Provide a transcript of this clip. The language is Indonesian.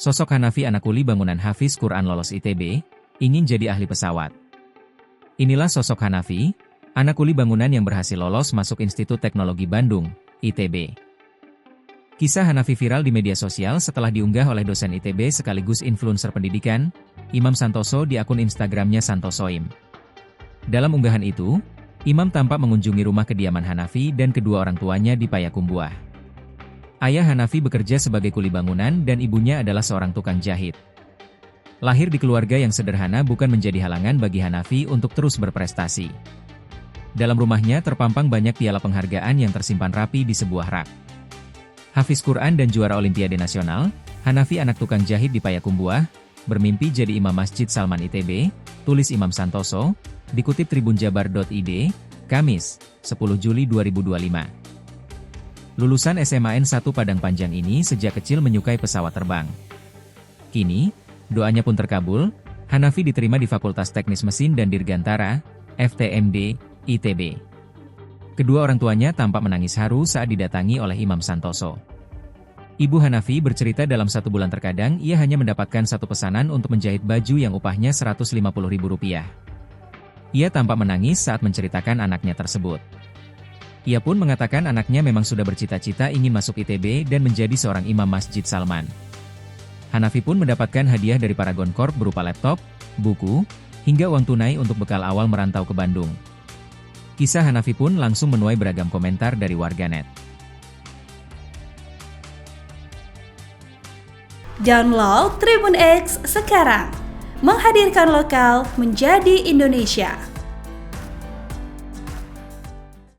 Sosok Hanafi anak kuli bangunan Hafiz Quran lolos ITB, ingin jadi ahli pesawat. Inilah sosok Hanafi, anak kuli bangunan yang berhasil lolos masuk Institut Teknologi Bandung, ITB. Kisah Hanafi viral di media sosial setelah diunggah oleh dosen ITB sekaligus influencer pendidikan, Imam Santoso di akun Instagramnya Santosoim. Dalam unggahan itu, Imam tampak mengunjungi rumah kediaman Hanafi dan kedua orang tuanya di Payakumbuh. Ayah Hanafi bekerja sebagai kuli bangunan dan ibunya adalah seorang tukang jahit. Lahir di keluarga yang sederhana bukan menjadi halangan bagi Hanafi untuk terus berprestasi. Dalam rumahnya terpampang banyak piala penghargaan yang tersimpan rapi di sebuah rak. Hafiz Quran dan juara Olimpiade Nasional, Hanafi anak tukang jahit di Payakumbuh, bermimpi jadi imam Masjid Salman ITB, tulis Imam Santoso, dikutip tribunjabar.id, Kamis, 10 Juli 2025. Lulusan SMAN 1 Padang Panjang ini sejak kecil menyukai pesawat terbang. Kini, doanya pun terkabul, Hanafi diterima di Fakultas Teknis Mesin dan Dirgantara, FTMD, ITB. Kedua orang tuanya tampak menangis haru saat didatangi oleh Imam Santoso. Ibu Hanafi bercerita dalam 1 bulan terkadang ia hanya mendapatkan satu pesanan untuk menjahit baju yang upahnya Rp150.000. Ia tampak menangis saat menceritakan anaknya tersebut. Ia pun mengatakan anaknya memang sudah bercita-cita ingin masuk ITB dan menjadi seorang imam Masjid Salman. Hanafi pun mendapatkan hadiah dari Paragon Corp berupa laptop, buku, hingga uang tunai untuk bekal awal merantau ke Bandung. Kisah Hanafi pun langsung menuai beragam komentar dari warganet. Download Tribun X sekarang, menghadirkan lokal menjadi Indonesia.